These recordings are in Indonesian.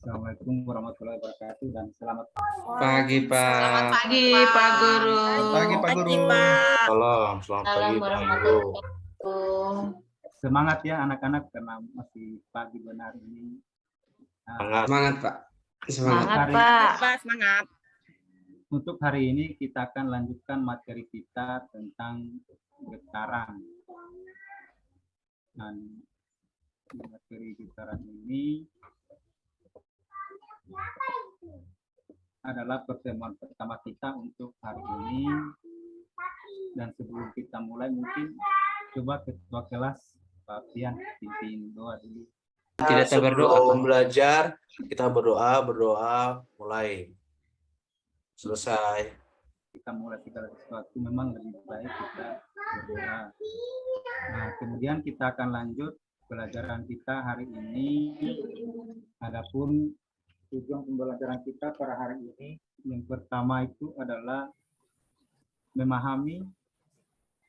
Assalamualaikum warahmatullahi wabarakatuh dan selamat pagi, Pak. Selamat pagi, Pak Guru. Selamat pagi, Pak Guru. Selamat pagi, Pak Guru. semangat ya anak-anak karena masih pagi benar ini. Semangat, Pak. Semangat, Pak. Semangat. Untuk hari ini kita akan lanjutkan materi kita tentang getaran. Dan materi getaran ini adalah pertemuan pertama kita untuk hari ini. Dan sebelum kita mulai mungkin coba ketua kelas Pak Pian pimpin doa dulu. Tidak sabar doa. Sebelum belajar, kita berdoa, mulai. Selesai. Kita mulai segala sesuatu memang lebih baik kita berdoa. Nah, kemudian kita akan lanjut pelajaran kita hari ini. Adapun tujuan pembelajaran kita pada hari ini yang pertama itu adalah memahami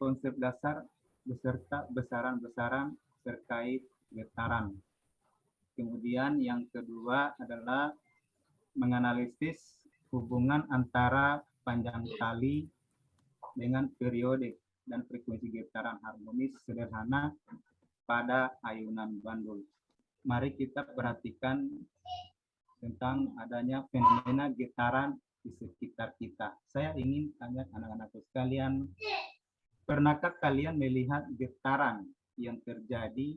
konsep dasar beserta besaran-besaran terkait getaran. Kemudian yang kedua adalah menganalisis hubungan antara panjang tali dengan periode dan frekuensi getaran harmonis sederhana pada ayunan bandul. Mari kita perhatikan tentang adanya fenomena getaran di sekitar kita. Saya ingin tanya anak-anakku sekalian, pernahkah kalian melihat getaran yang terjadi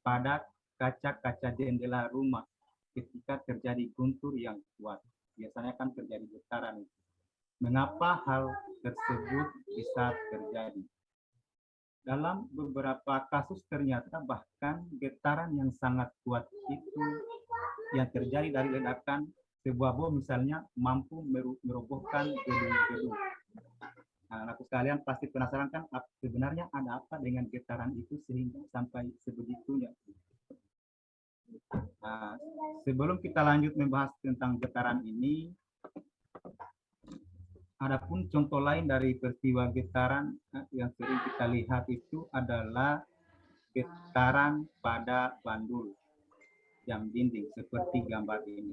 pada kaca-kaca jendela rumah ketika terjadi guntur yang kuat? Biasanya kan terjadi getaran. Mengapa hal tersebut bisa terjadi? Dalam beberapa kasus ternyata bahkan getaran yang sangat kuat itu yang terjadi dari ledakan sebuah bom misalnya mampu merobohkan gedung-gedung. Nah, anakku sekalian pasti penasaran kan sebenarnya ada apa dengan getaran itu sehingga sampai sebegitunya. Nah, sebelum kita lanjut membahas tentang getaran ini, adapun contoh lain dari peristiwa getaran yang sering kita lihat itu adalah getaran pada bandul jam dinding seperti gambar ini.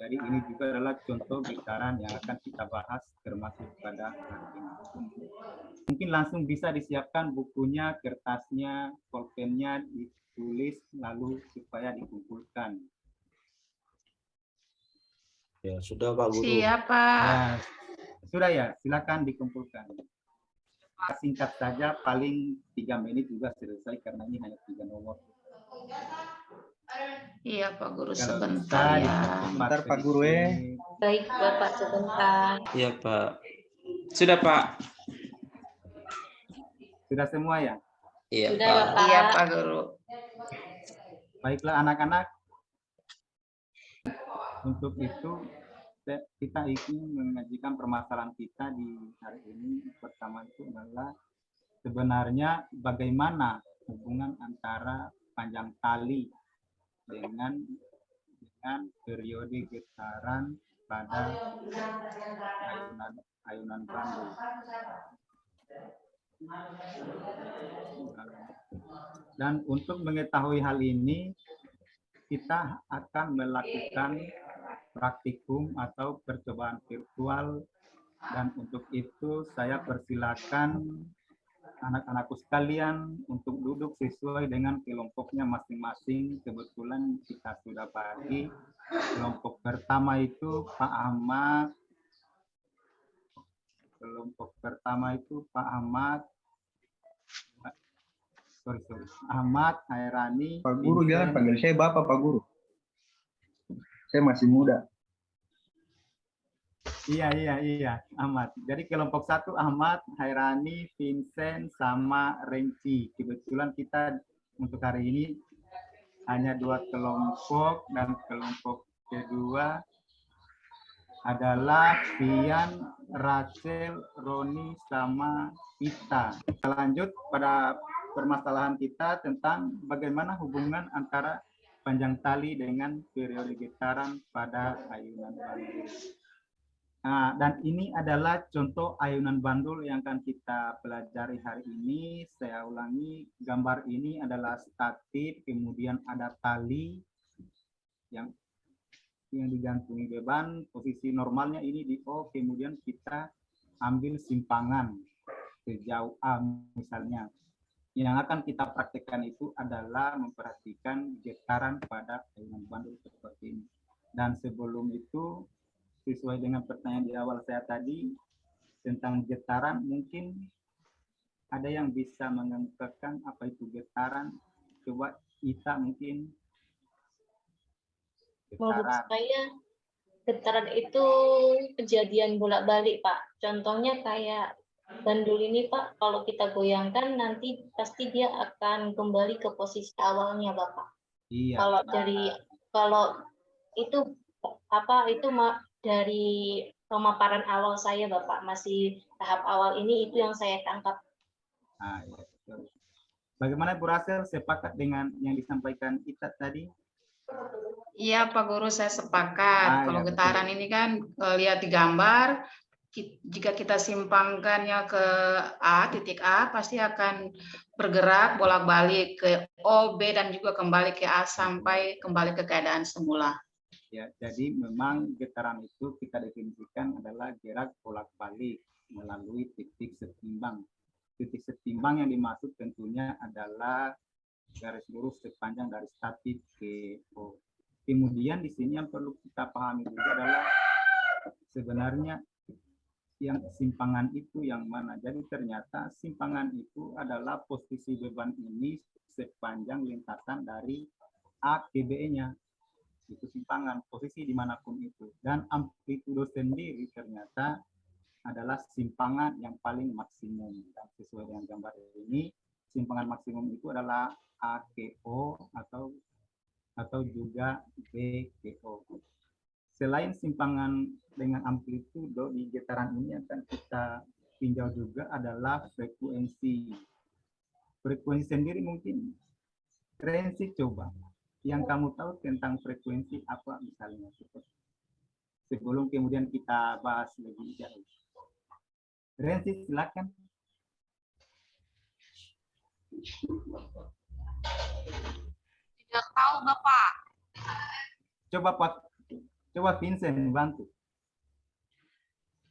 Jadi ini juga adalah contoh getaran yang akan kita bahas termasuk pada hari ini. Mungkin langsung bisa disiapkan bukunya, kertasnya, pulpennya, ditulis lalu supaya dikumpulkan. Ya, sudah Pak Guru. Siap, Pak. Ya, sudah ya, silakan dikumpulkan. Singkat saja, paling 3 menit juga selesai karena ini hanya 3 nomor. Iya, Pak Guru, Kalau sebentar bisa, ya. Sebentar, Pak Guru. Baik, Bapak, sebentar. Iya, Pak. Sudah, Pak. Sudah semua ya? Iya, Sudah, Pak. Bapak. Iya, Pak Guru. Baiklah anak-anak. Untuk itu kita ingin mengajukan permasalahan kita di hari ini. Pertama itu adalah sebenarnya bagaimana hubungan antara panjang tali dengan periode getaran pada ayunan bandul. Dan untuk mengetahui hal ini, kita akan melakukan praktikum atau percobaan virtual, dan untuk itu saya persilakan anak-anakku sekalian untuk duduk sesuai dengan kelompoknya masing-masing. Kebetulan kita sudah bagi. Kelompok pertama itu Pak Ahmad. Kelompok pertama itu Pak Ahmad. Ahmad, Hairani. Pak Guru jangan panggil saya Bapak, Pak Guru. Saya masih muda. Iya, Ahmad. Jadi kelompok 1 Ahmad, Hairani, Vincent, sama Renci. Kebetulan kita untuk hari ini hanya 2 kelompok, dan kelompok kedua adalah Pian, Rachel, Roni, sama Ita. Kita lanjut pada permasalahan kita tentang bagaimana hubungan antara panjang tali dengan periode getaran pada ayunan bandul. Nah, dan ini adalah contoh ayunan bandul yang akan kita pelajari hari ini. Saya ulangi, gambar ini adalah statif, kemudian ada tali yang digantungi beban, posisi normalnya ini di O, kemudian kita ambil simpangan sejauh A misalnya. Yang akan kita praktekkan itu adalah memperhatikan getaran pada ayunan bandul seperti ini. Dan sebelum itu, sesuai dengan pertanyaan di awal saya tadi, tentang getaran, mungkin ada yang bisa mengemukakan apa itu getaran. Coba Ita mungkin. Menurut saya getaran itu kejadian bolak-balik, Pak. Contohnya kayak bandul ini, Pak, kalau kita goyangkan nanti pasti dia akan kembali ke posisi awalnya, Bapak. Iya. Kalau itu dari pemaparan awal saya, Bapak, masih tahap awal ini, itu yang saya tangkap. Iya. Bagaimana Bu Rasel, sepakat dengan yang disampaikan Ita tadi? Iya Pak Guru, saya sepakat. Kalau ya, getaran ini kan lihat di gambar, jika kita simpangkannya ke titik A, pasti akan bergerak bolak-balik ke O, B, dan juga kembali ke A sampai kembali ke keadaan semula. Ya, jadi memang getaran itu kita definisikan adalah gerak bolak-balik melalui titik setimbang. Titik setimbang yang dimaksud tentunya adalah garis lurus sepanjang dari titik ke O. Kemudian di sini yang perlu kita pahami juga adalah sebenarnya yang simpangan itu yang mana. Jadi ternyata simpangan itu adalah posisi beban ini sepanjang lintasan dari A ke B-nya. Itu simpangan, posisi dimanapun itu. Dan amplitudo sendiri ternyata adalah simpangan yang paling maksimum. Dan sesuai dengan gambar ini, simpangan maksimum itu adalah A ke O atau juga B ke O. Selain simpangan dengan amplitudo di getaran ini akan kita tinjau juga adalah frekuensi. Frekuensi sendiri mungkin Rensi coba. Yang kamu tahu tentang frekuensi apa misalnya? Sebelum kemudian kita bahas lebih jauh. Rensi silakan. Tidak tahu Bapak. Coba Vincent bantu.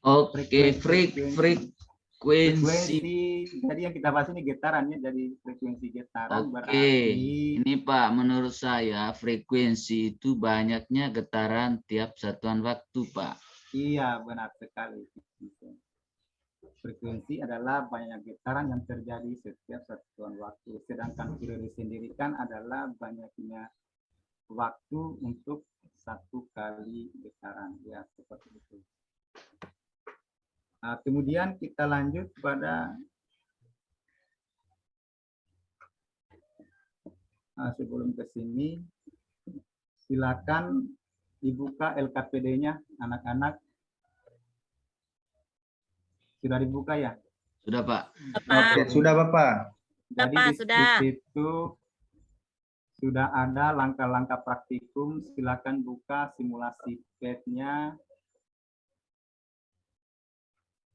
Oke, frekuensi. Jadi yang kita bahas ini getarannya, jadi frekuensi getaran. Oke, ini Pak, menurut saya frekuensi itu banyaknya getaran tiap satuan waktu, Pak. Iya, benar sekali. Frekuensi adalah banyak getaran yang terjadi setiap satuan waktu. Sedangkan periode sendiri kan adalah banyaknya waktu untuk satu kali getaran. Ya, seperti itu. Nah, kemudian kita lanjut pada sebelum ke sini, silakan dibuka LKPD-nya, anak-anak. Sudah dibuka ya? Sudah, Pak. Oke, sudah Bapak. Jadi di situ sudah ada langkah-langkah praktikum. Silakan buka simulasi PET-nya.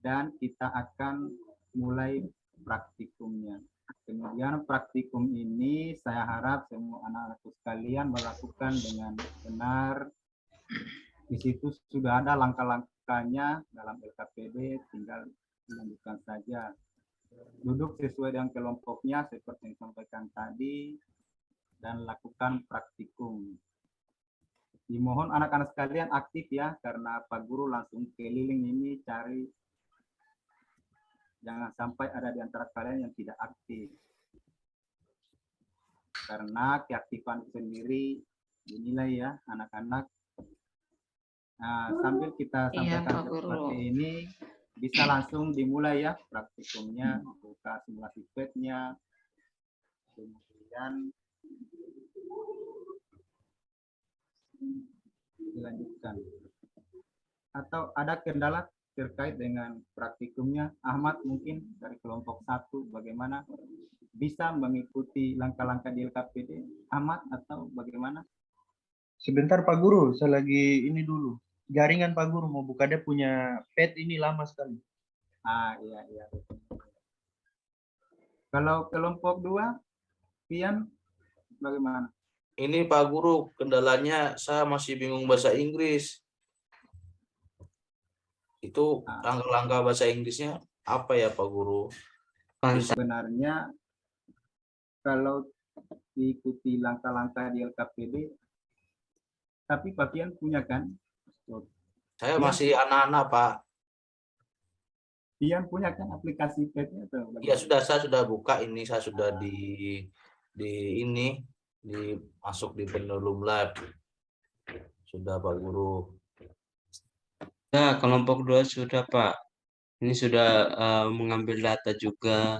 Dan kita akan mulai praktikumnya. Kemudian praktikum ini saya harap semua anak-anakku sekalian melakukan dengan benar. Di situ sudah ada langkah-langkahnya dalam LKPD, tinggal dilanjutkan saja. Duduk sesuai dengan kelompoknya seperti yang disampaikan tadi dan lakukan praktikum. Dimohon anak-anak sekalian aktif ya, karena Pak Guru langsung keliling ini cari. Jangan sampai ada di antara kalian yang tidak aktif. Karena keaktifan sendiri dinilai ya anak-anak. Nah, sambil kita sampaikan seperti ini, bisa langsung dimulai ya praktikumnya, buka simulasi PET-nya, kemudian dilanjutkan. Atau ada kendala terkait dengan praktikumnya? Ahmad mungkin dari kelompok 1, bagaimana bisa mengikuti langkah-langkah di LKPD? Ahmad atau bagaimana? Sebentar Pak Guru, saya lagi ini dulu. Jaringan Pak Guru mau buka, dia punya pet ini lama sekali. Iya. Kalau kelompok 2, Pian bagaimana? ini Pak Guru, kendalanya saya masih bingung bahasa Inggris. Itu langkah-langkah bahasa Inggrisnya apa ya Pak Guru? Sebenarnya kalau diikuti langkah-langkah di LKPD, tapi Pak Kian punya kan? Saya masih anak-anak Pak. Kian punya kan aplikasi PET-nya? Ya sudah, saya sudah buka ini, saya sudah di ini masuk di Pendulum Lab. Sudah Pak Guru. Nah, kelompok 2 sudah Pak. Ini sudah mengambil data juga.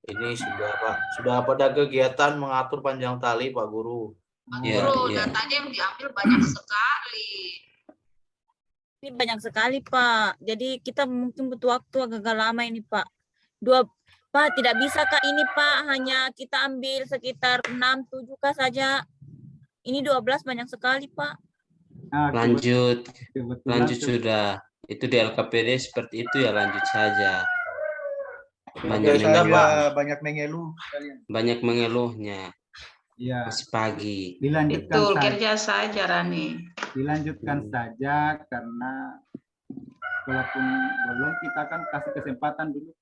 Ini sudah Pak. Sudah pada kegiatan mengatur panjang tali Pak Guru. Pak Iya, Guru, iya. datanya yang diambil banyak sekali. Ini banyak sekali, Pak. Jadi kita mungkin butuh waktu agak lama ini, Pak. Pak, tidak bisa Kak ini, Pak. Hanya kita ambil sekitar 6-7 Kak saja. Ini 12 banyak sekali, Pak. Nah, Lanjut kebetulan sudah. Itu di LKPD seperti itu ya, lanjut saja. Oke, sudah, Pak. Banyak mengeluh kalian. Banyak mengeluhnya. ya, Masih pagi. dilanjutkan Betul, saja. kerja saja Rani. Dilanjutkan saja karena walaupun belum, kita akan kasih kesempatan dulu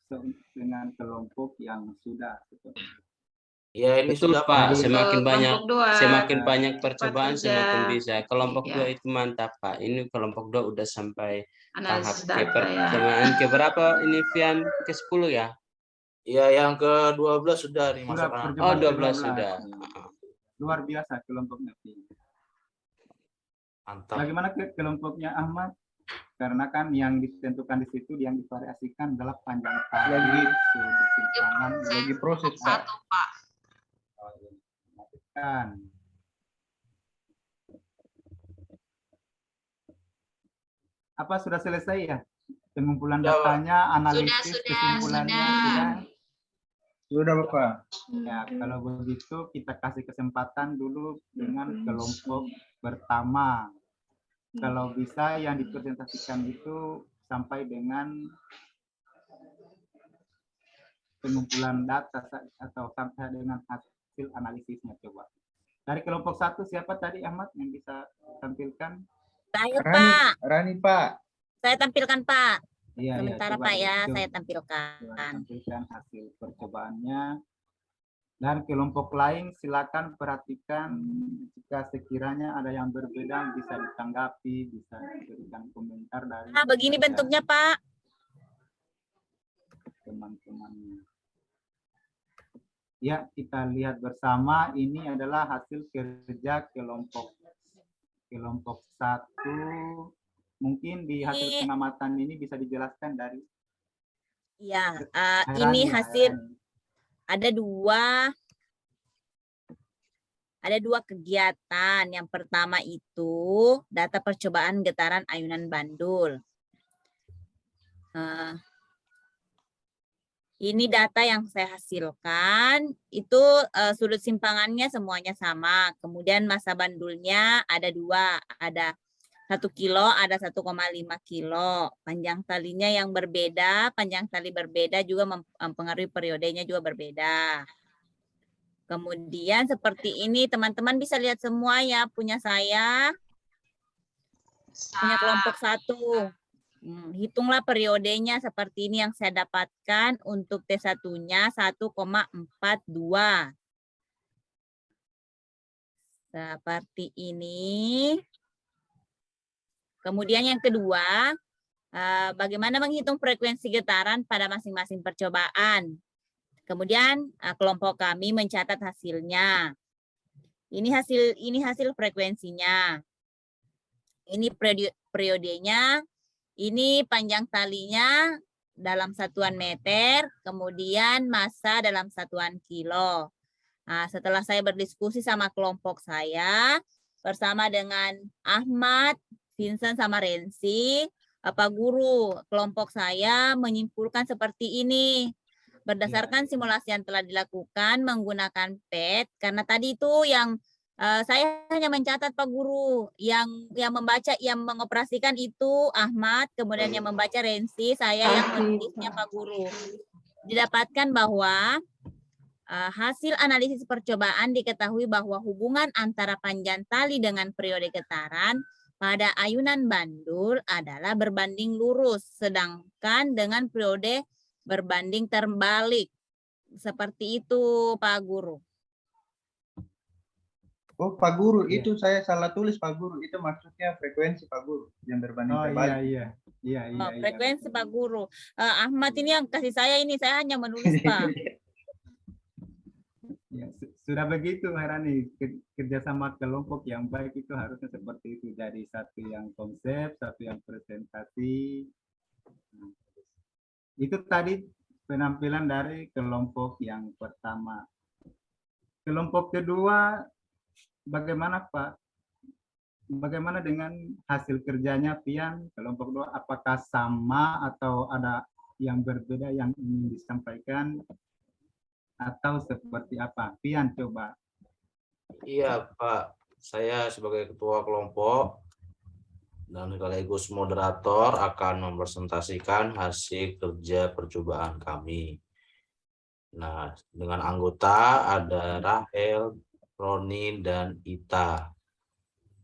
dengan kelompok yang sudah. Ya ini Betul sudah Pak, Pak. semakin banyak Kelompok 2. semakin banyak percobaan kerja. semakin bisa. Kelompok Iya. 2 itu mantap Pak. Ini kelompok 2 udah sampai tahap Analisis data ya. pertemuan keberapa ini Vian? Ke-10 ya? Ya yang ke-12 sudah nih Sudah masuk anak. Oh, percobaan 12 ke-12. sudah. Luar biasa kelompoknya. Mantap. Bagaimana kelompoknya Ahmad? Karena kan yang ditentukan di situ, yang divariasikan adalah panjang tali, sudut simpangan, Lagi proses, Pak. 1, Pak. kan. Apa sudah selesai ya? Pengumpulan Sudah, Pak. datanya, analisis, Sudah, kesimpulannya sudah. Sudah, Bapak. Ya, kalau begitu kita kasih kesempatan dulu dengan kelompok pertama. Kalau bisa yang dipresentasikan itu sampai dengan pengumpulan data atau sampai dengan hasil analisisnya coba. Dari kelompok 1 siapa tadi Ahmad yang bisa tampilkan? Saya, Rani, Pak. Rani, Pak. Saya tampilkan, Pak. Iya, Sementara, coba Pak, ya. coba- Saya coba tampilkan. tampilkan hasil percobaannya. Dan kelompok lain silakan perhatikan jika sekiranya ada yang berbeda bisa ditanggapi, bisa diberikan komentar dari Nah, begini bentuknya, Pak. teman-temannya. Ya, kita lihat bersama ini adalah hasil kerja kelompok 1. Mungkin di hasil pengamatan ini bisa dijelaskan dari Ya, Hairani, ini hasil Hairani. ada dua kegiatan. Yang pertama itu data percobaan getaran ayunan bandul. Ini data yang saya hasilkan, itu sudut simpangannya semuanya sama. Kemudian massa bandulnya ada 2, ada 1 kilo, ada 1,5 kilo. Panjang talinya yang berbeda, panjang tali berbeda juga mempengaruhi periodenya juga berbeda. Kemudian seperti ini, teman-teman bisa lihat semua ya, punya saya, punya kelompok 1. Hitunglah periodenya seperti ini yang saya dapatkan untuk T1-nya 1,42. Seperti ini. Kemudian yang kedua, bagaimana menghitung frekuensi getaran pada masing-masing percobaan. Kemudian kelompok kami mencatat hasilnya. Ini hasil frekuensinya. Ini periodenya. Ini panjang talinya dalam satuan meter, kemudian massa dalam satuan kilo. Nah, setelah saya berdiskusi sama kelompok saya, bersama dengan Ahmad, Vincent, sama Rensi, Pak Guru, kelompok saya menyimpulkan seperti ini. Berdasarkan simulasi yang telah dilakukan menggunakan PET, karena tadi itu yang saya hanya mencatat Pak Guru, yang membaca, yang mengoperasikan itu Ahmad, kemudian yang membaca Rensi, saya yang menulisnya Pak Guru. Didapatkan bahwa hasil analisis percobaan diketahui bahwa hubungan antara panjang tali dengan periode getaran pada ayunan bandul adalah berbanding lurus, sedangkan dengan periode berbanding terbalik. Seperti itu, Pak Guru. Oh, Pak Guru, Iya. itu saya salah tulis, Pak Guru. Itu maksudnya frekuensi, Pak Guru, yang berbanding Oh terbalik. iya. Oh, frekuensi, Pak Guru. Ahmad ini yang kasih saya ini, saya hanya menulis, Pak. Ya, sudah begitu, Herani. Kerjasama kelompok yang baik itu harusnya seperti itu. Jadi satu yang konsep, satu yang presentasi. Nah, itu tadi penampilan dari kelompok yang pertama. Kelompok kedua, bagaimana Pak? Bagaimana dengan hasil kerjanya Pian? Kelompok dua, apakah sama atau ada yang berbeda yang ingin disampaikan? Atau seperti apa? Pian, coba. Iya, Pak. Saya sebagai ketua kelompok dan sekaligus moderator akan mempresentasikan hasil kerja percobaan kami. Nah, dengan anggota ada Rahel, Roni, dan Ita.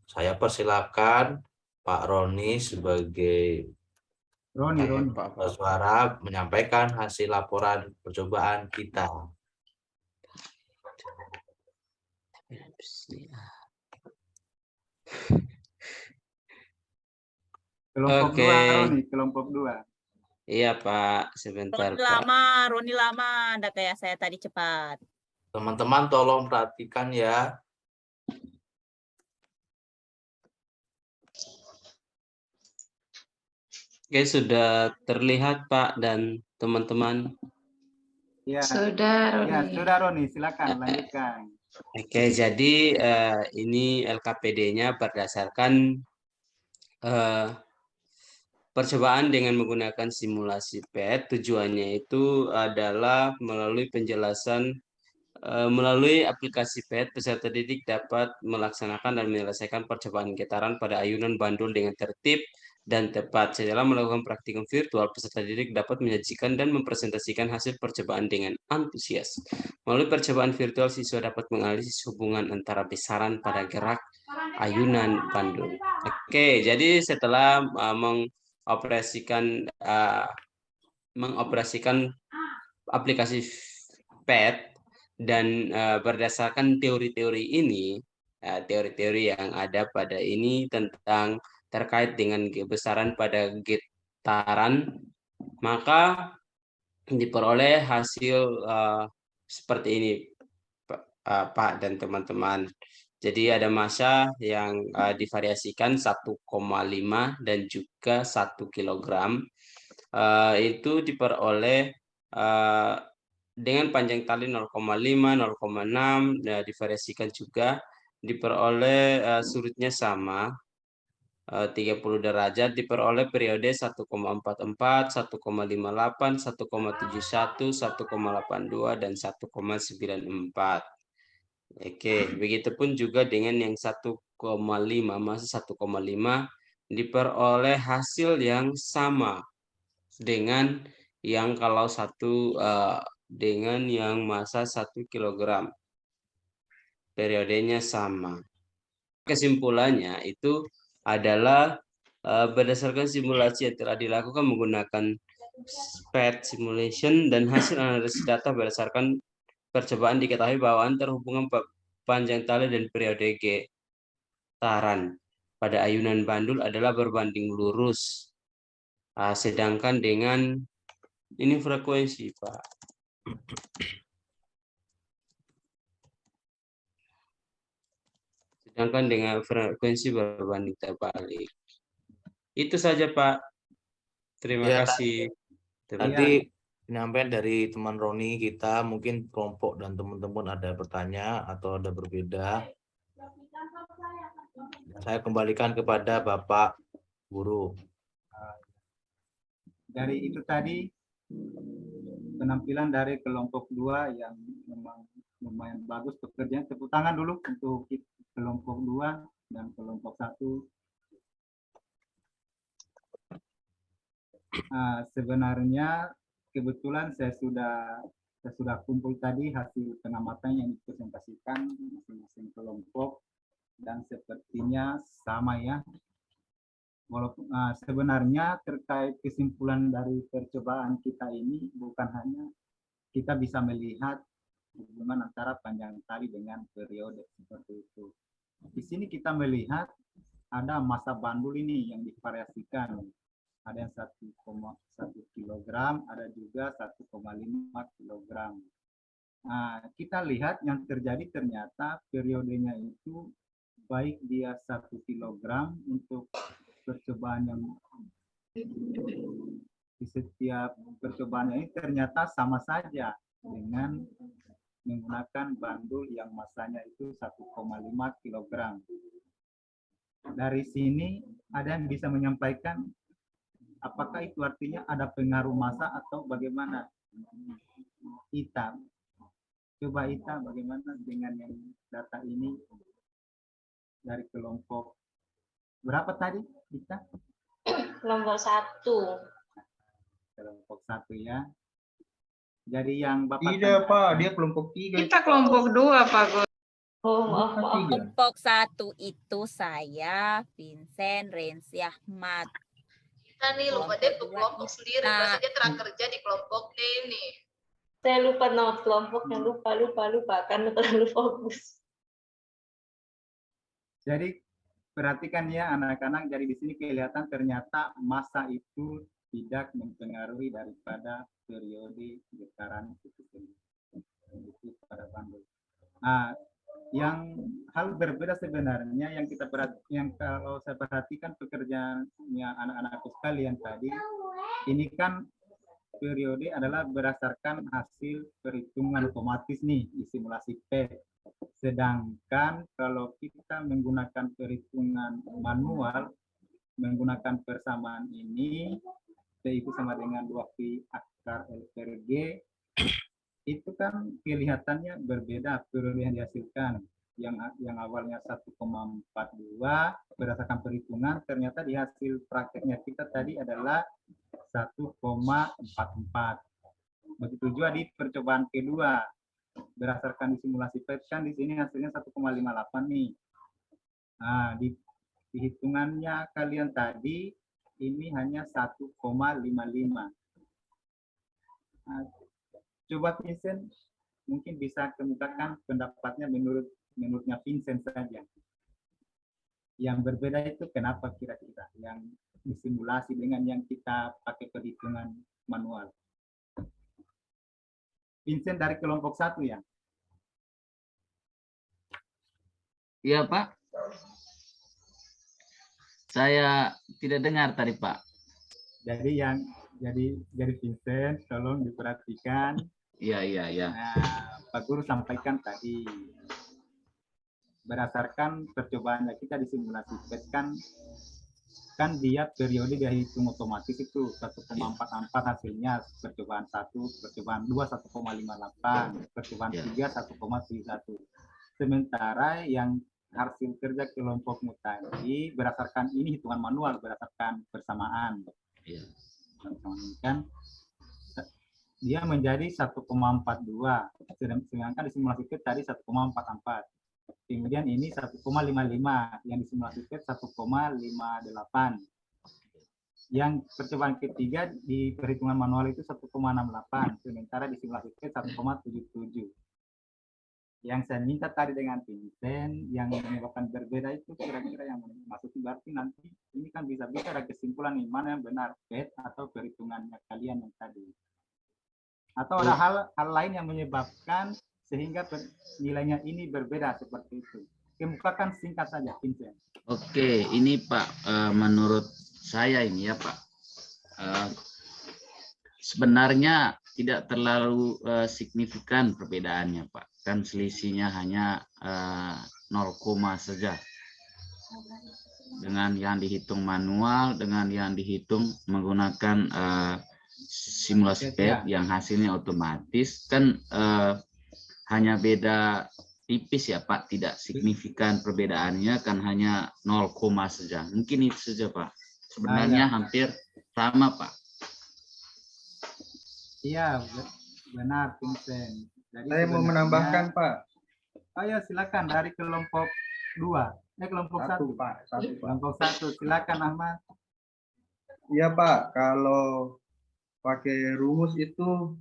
Saya persilakan Pak Roni sebagai Roni. suara menyampaikan hasil laporan percobaan kita. Kelompok Oke. dua, Roni, kelompok dua. Iya, Pak. Sebentar, Roni Pak. lama, ada kayak saya tadi cepat. Teman-teman tolong perhatikan ya. Oke, sudah terlihat, Pak, dan teman-teman. Ya, Sudah, ya, Roni. sudah Roni, silakan lanjutkan. Oke, jadi ini LKPD-nya berdasarkan percobaan dengan menggunakan simulasi PET. Tujuannya itu adalah melalui penjelasan melalui aplikasi PET, peserta didik dapat melaksanakan dan menyelesaikan percobaan getaran pada ayunan bandul dengan tertib dan tepat. Setelah melakukan praktikum virtual, peserta didik dapat menyajikan dan mempresentasikan hasil percobaan dengan antusias. Melalui percobaan virtual, siswa dapat menganalisis hubungan antara besaran pada gerak ayunan bandul. Oke, jadi setelah mengoperasikan aplikasi PET dan berdasarkan teori-teori ini, teori-teori yang ada pada ini tentang terkait dengan besaran pada getaran, maka diperoleh hasil seperti ini, Pak dan teman-teman. Jadi ada massa yang divariasikan 1,5 dan juga 1 kilogram. Itu diperoleh dengan panjang tali 0,5, 0,6, divariasikan juga, diperoleh surutnya sama, 30 derajat, diperoleh periode 1,44, 1,58, 1,71, 1,82, dan 1,94. Oke, begitupun juga dengan yang 1,5, massa 1,5 diperoleh hasil yang sama dengan yang kalau dengan yang massa 1 kg. Periodenya sama. Kesimpulannya itu adalah berdasarkan simulasi yang telah dilakukan menggunakan PET simulation dan hasil analisis data berdasarkan percobaan diketahui bahwa antar hubungan panjang tali dan periode getaran pada ayunan bandul adalah berbanding lurus. Sedangkan dengan ini frekuensi, Pak. Sedangkan dengan frekuensi berbanding terbalik. Itu saja, Pak. Terima Ya, kasih. Tadi penyampaian dari teman Roni kita, mungkin kelompok dan teman-teman ada bertanya atau ada berbeda. Saya kembalikan kepada Bapak Guru. Dari itu tadi penampilan dari kelompok 2 yang memang lumayan bagus pekerjaan. Tepuk tangan dulu untuk kelompok 2 dan kelompok 1. Sebenarnya kebetulan saya sudah sudah kumpul tadi hasil pengamatan yang dipresentasikan masing-masing kelompok, dan sepertinya sama ya. Walaupun sebenarnya terkait kesimpulan dari percobaan kita ini bukan hanya kita bisa melihat hubungan antara panjang tali dengan periode seperti itu. Di sini kita melihat ada massa bandul ini yang divariasikan. Ada yang 1,1 kg, ada juga 1,5 kg. Nah, kita lihat yang terjadi ternyata periodenya itu baik dia 1 kg untuk percobaan yang di setiap percobaan ini ternyata sama saja dengan menggunakan bandul yang massanya itu 1,5 kg. Dari sini ada yang bisa menyampaikan apakah itu artinya ada pengaruh massa atau bagaimana? Ita, coba Ita bagaimana dengan yang data ini dari kelompok berapa tadi Ita? Kelompok 1. Kelompok 1 ya. Jadi yang Bapak Tidak Pak, dia kelompok 3. Kita kelompok 2 Pak Gus. Oh, maaf. Kelompok 1 itu saya, Vincent, Rensi, Ahmad. Kita nih lupa deh tuh kelompok sendiri, Nah, berarti dia telah kerja di kelompok D ini. Saya lupa nama kelompoknya, lupa karena terlalu fokus. Jadi perhatikan ya anak-anak, jadi di sini kelihatan ternyata massa itu tidak mempengaruhi daripada periode getaran itu pada bandul. Nah, yang hal berbeda sebenarnya yang kita yang kalau saya perhatikan pekerjaannya anak-anakku sekalian tadi, ini kan periode adalah berdasarkan hasil perhitungan otomatis nih di simulasi PET. Sedangkan kalau kita menggunakan perhitungan manual, menggunakan persamaan ini, P itu sama dengan 2Pi akar L per G, itu kan kelihatannya berbeda periode yang dihasilkan. Yang awalnya 1,42 berdasarkan perhitungan, ternyata di hasil prakteknya kita tadi adalah 1,44. Begitu juga di percobaan kedua, berdasarkan di simulasi PET kan di sini hasilnya 1,58 nih. Nah, di hitungannya kalian tadi ini hanya 1,55. Nah, coba Vincent mungkin bisa kemukakan pendapatnya menurutnya Vincent saja. Yang berbeda itu kenapa kira-kira yang disimulasi dengan yang kita pakai perhitungan manual? Vincent dari kelompok 1 ya? Iya Pak. Saya tidak dengar tadi Pak. Jadi Vincent tolong diperhatikan. Iya. Nah, Pak Guru sampaikan tadi berdasarkan percobaannya kita disimulasi PET kan dia periode dia hitung otomatis itu 1,44 hasilnya, percobaan 1, percobaan 2 1,58, percobaan 3 1,71. Sementara yang hasil kerja kelompokmu tadi berdasarkan ini hitungan manual berdasarkan persamaan. Iya. Kan dia menjadi 1,42, sedangkan di simulasi PET tadi 1,44. Kemudian ini 1,55 yang disimulasikan 1,58. Yang percobaan ketiga di perhitungan manual itu 1,68, sementara di simulasi 1,77. Yang saya minta tadi dengan Vincent yang menyebabkan berbeda itu kira-kira yang maksudnya berarti nanti ini kan bisa-bisa ada kesimpulan nih mana yang benar PET atau perhitungannya kalian yang tadi. Atau ada hal lain yang menyebabkan sehingga nilainya ini berbeda seperti itu. Kemukakan singkat saja, Vincent. Oke, ini Pak, menurut saya ini ya Pak, sebenarnya tidak terlalu signifikan perbedaannya Pak. Kan selisihnya hanya 0, saja. Dengan yang dihitung manual, dengan yang dihitung menggunakan simulasi PET yang hasilnya otomatis, kan hanya beda tipis ya Pak, tidak signifikan perbedaannya, kan hanya 0, saja. Mungkin itu saja Pak. Sebenarnya hampir sama Pak. Iya, Benar, Vincent. Jadi Saya mau sebenarnya- menambahkan, Pak. Ayo silakan dari kelompok 2. Kelompok 1. Pak. Satu, Pak. Kelompok 1, silakan Ahmad. Iya, Pak. Kalau pakai rumus itu,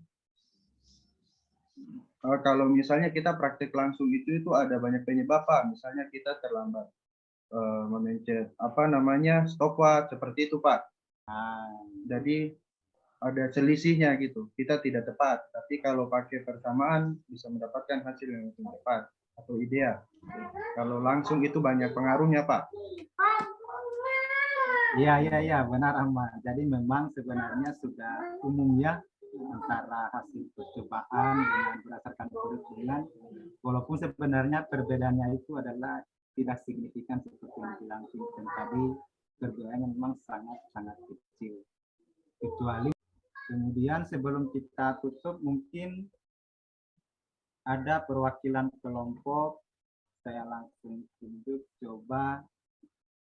kalau misalnya kita praktek langsung itu ada banyak penyebab, Pak. Misalnya kita terlambat memencet stopwatch seperti itu, Pak. Jadi ada selisihnya gitu. Kita tidak tepat. Tapi kalau pakai persamaan bisa mendapatkan hasil yang lebih tepat atau ideal. Kalau langsung itu banyak pengaruhnya, Pak. Iya, benar Ahmad. Jadi memang sebenarnya sudah umum ya antara hasil percobaan dengan berdasarkan perhitungan. Walaupun sebenarnya perbedaannya itu adalah tidak signifikan seperti yang bilang Vincent tadi, perbedaannya memang sangat kecil. Kecuali kemudian sebelum kita tutup mungkin ada perwakilan kelompok, saya langsung tunjuk, coba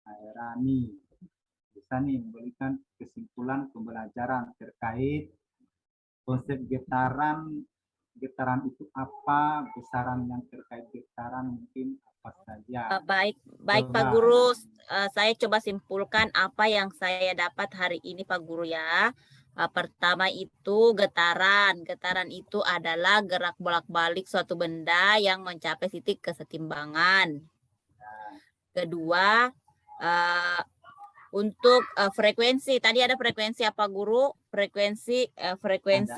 Rani bisa nih memberikan kesimpulan pembelajaran terkait konsep getaran itu apa, besaran yang terkait getaran mungkin apa saja. Baik Pak Coba. Guru, saya coba simpulkan apa yang saya dapat hari ini Pak Guru ya. Pertama itu getaran. Getaran itu adalah gerak bolak-balik suatu benda yang mencapai titik kesetimbangan. Kedua, untuk frekuensi, tadi ada frekuensi apa Guru? Frekuensi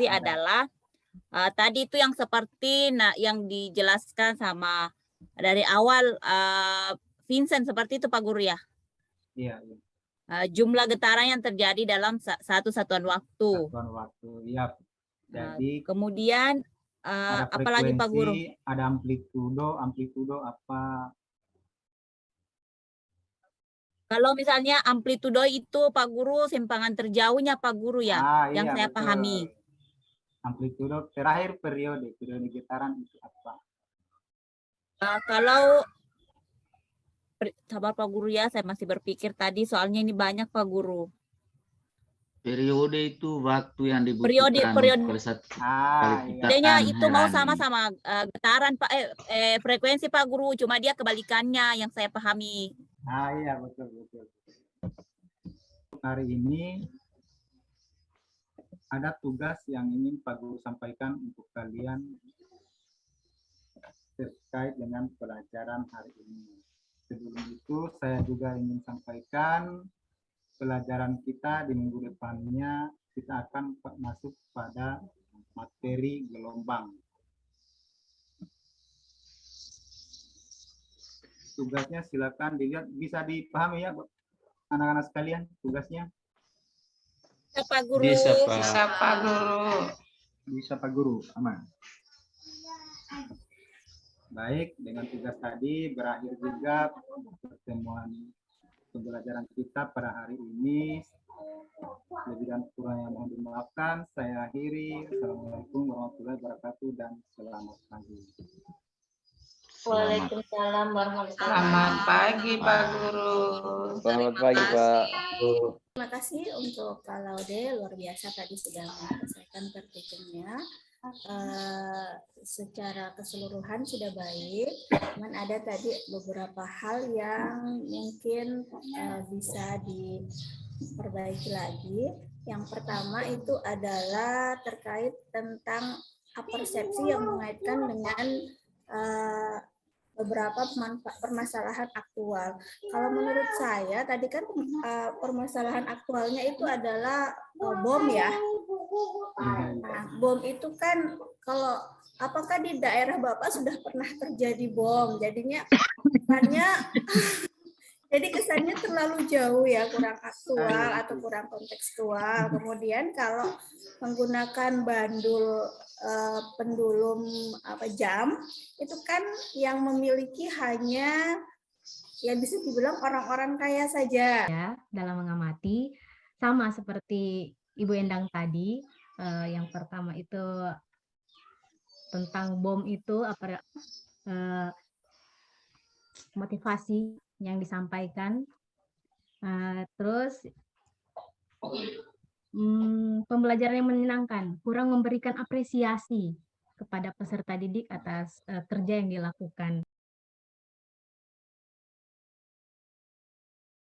Ada. adalah tadi itu yang seperti yang dijelaskan sama dari awal Vincent seperti itu Pak Guru ya. Iya. Jumlah getaran yang terjadi dalam satu satuan waktu. Satuan waktu, iya. Jadi kemudian ada apalagi Pak Guru? Ada amplitudo apa? Kalau misalnya amplitudo itu Pak Guru simpangan terjauhnya Pak Guru ya, yang Iya, saya betul. pahami. Amplitudo terakhir periode getaran itu apa? Kalau sabar Pak Guru ya, saya masih berpikir tadi soalnya ini banyak Pak Guru. Periode itu waktu yang dibutuhkan Periode. pada saat Iya. Artinya itu mau Herani. sama-sama getaran Pak, frekuensi Pak Guru, cuma dia kebalikannya yang saya pahami. Iya, betul. Hari ini ada tugas yang ingin Pak Guru sampaikan untuk kalian terkait dengan pelajaran hari ini. Sebelum itu saya juga ingin sampaikan pelajaran kita di minggu depannya kita akan masuk pada materi gelombang. Tugasnya silakan dilihat, bisa dipahami ya anak-anak sekalian tugasnya. Bisa Pak Guru. Bisa Pak. Bisa Pak Guru. Bisa, Pak Guru. Aman. Baik, dengan tugas tadi berakhir juga pertemuan pembelajaran kita pada hari ini. Lebih dan kurangnya mohon dimaafkan. Saya akhiri. Assalamualaikum warahmatullahi wabarakatuh dan selamat pagi. Waalaikumsalam warahmatullahi Selamat pagi Pak Guru. Selamat pagi Pak. Terima kasih untuk Kak Laude, luar biasa tadi sudah menyelesaikan praktikumnya. Secara keseluruhan sudah baik, cuman ada tadi beberapa hal yang mungkin bisa diperbaiki lagi. Yang pertama itu adalah terkait tentang persepsi yang mengaitkan dengan beberapa permasalahan aktual. Kalau menurut saya tadi kan permasalahan aktualnya itu adalah bom ya. Nah, bom itu kan kalau apakah di daerah Bapak sudah pernah terjadi bom? Jadinya kesannya terlalu jauh ya, kurang aktual atau kurang kontekstual. Kemudian kalau menggunakan pendulum jam itu kan yang memiliki hanya ya bisa dibilang orang-orang kaya saja ya dalam mengamati, sama seperti Ibu Endang tadi. Yang pertama itu tentang bom itu motivasi yang disampaikan, terus pembelajaran yang menyenangkan, kurang memberikan apresiasi kepada peserta didik atas kerja yang dilakukan.